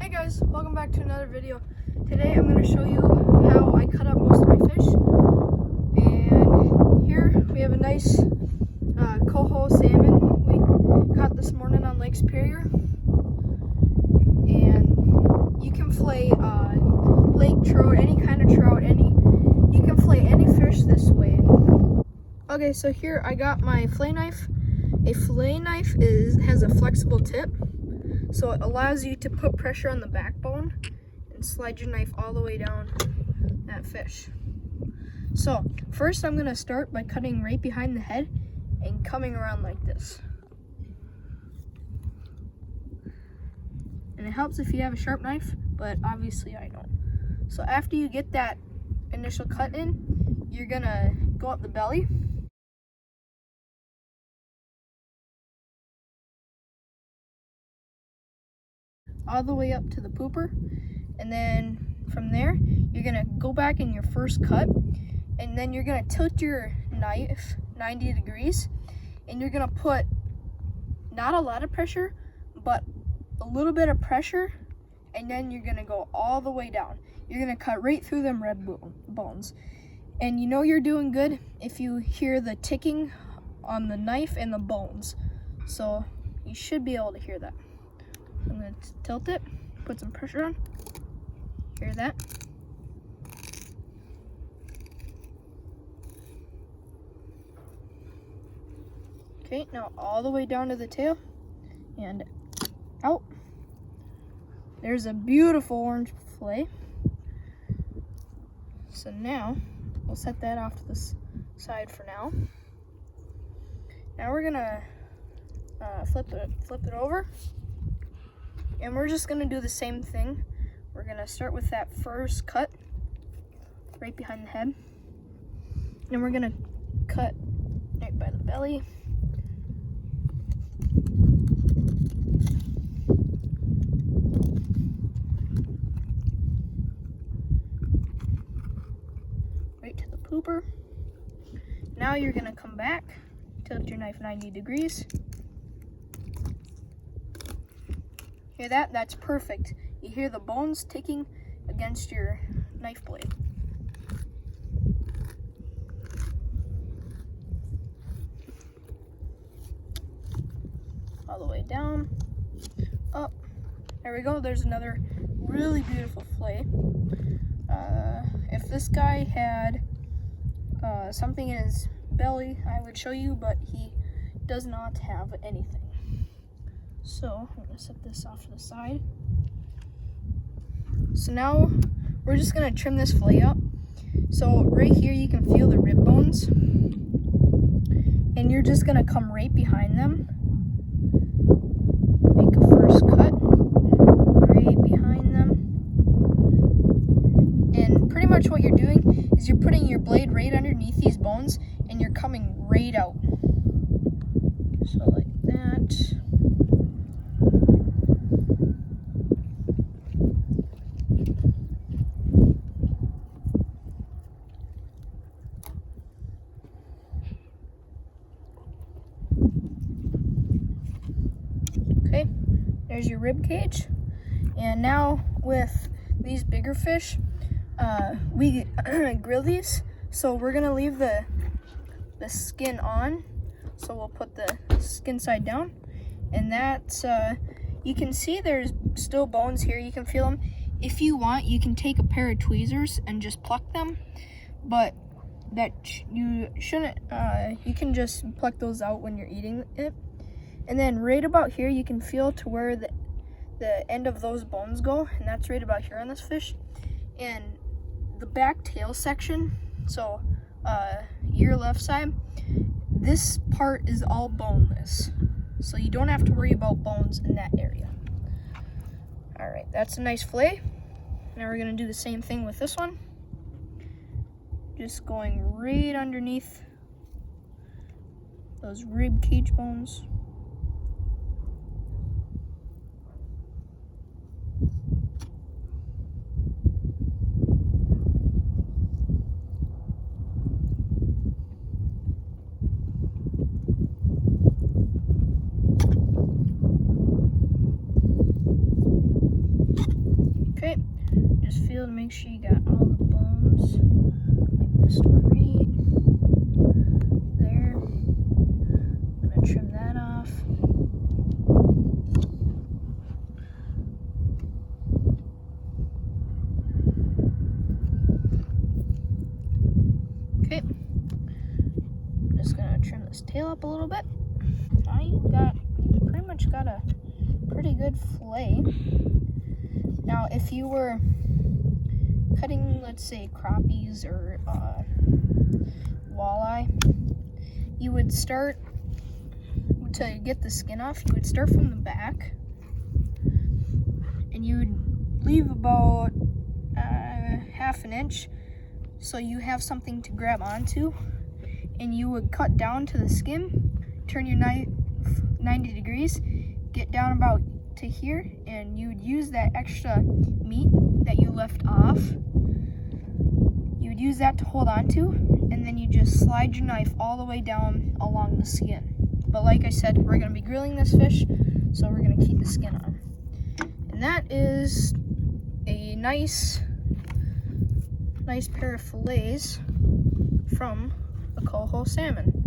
Hey guys, welcome back to another video. Today I'm going to show you how I cut up most of my fish. And here we have a nice coho salmon we caught this morning on Lake Superior. And you can fillet lake trout, any kind of trout, you can fillet any fish this way. Okay, so here I got my fillet knife. A fillet knife has a flexible tip, so it allows you to put pressure on the backbone and slide your knife all the way down that fish. So first I'm going to start by cutting right behind the head and coming around like this. And it helps if you have a sharp knife, but obviously I don't. So after you get that initial cut in, you're going to go up the belly. All the way up to the pooper, and then from there you're gonna go back in your first cut, and then you're gonna tilt your knife 90 degrees, and you're gonna put not a lot of pressure but a little bit of pressure, and then you're gonna go all the way down. You're gonna cut right through them red bones, and you know you're doing good if you hear the ticking on the knife and the bones, so you should be able to hear that. I'm going to tilt it, put some pressure on. Hear that? Okay, now all the way down to the tail and out. There's a beautiful orange fillet. So now we'll set that off to the side for now. Now we're gonna flip it over. And we're just gonna do the same thing. We're gonna start with that first cut right behind the head. And we're gonna cut right by the belly. Right to the pooper. Now you're gonna come back, tilt your knife 90 degrees. Hear that? That's perfect. You hear the bones ticking against your knife blade. All the way down, up. There we go. There's another really beautiful fillet. If this guy had something in his belly, I would show you, but he does not have anything. So I'm gonna set this off to the side. So now we're just gonna trim this fillet up. So right here you can feel the rib bones, and you're just gonna come right behind them. Make a first cut right behind them. And pretty much what you're doing is you're putting your blade right underneath these bones and you're coming right out. So like that. Okay, there's your rib cage. And now with these bigger fish, we grill these. So we're gonna leave the skin on. So we'll put the skin side down, and that's you can see there's still bones here. You can feel them. If you want, you can take a pair of tweezers and just pluck them, but that you shouldn't. You can just pluck those out when you're eating it. And then right about here, you can feel to where the end of those bones go, and that's right about here on this fish. And the back tail section, so your left side, this part is all boneless, so you don't have to worry about bones in that area. All right, that's a nice fillet. Now we're gonna do the same thing with this one. Just going right underneath those rib cage bones. just feel to make sure you got all the bones. I missed one right there. I'm gonna trim that off. Okay, just gonna trim this tail up a little bit. Now you pretty much got a pretty good fillet. Now, if you were cutting, let's say, crappies or walleye, you would start, to get the skin off, you would start from the back, and you would leave about half an inch so you have something to grab onto, and you would cut down to the skin, turn your knife 90 degrees, get down about to here, and you would use that extra meat that you left off. You would use that to hold on to, and then you just slide your knife all the way down along the skin. But like I said, we're gonna be grilling this fish, so we're gonna keep the skin on. And that is a nice pair of fillets from a coho salmon.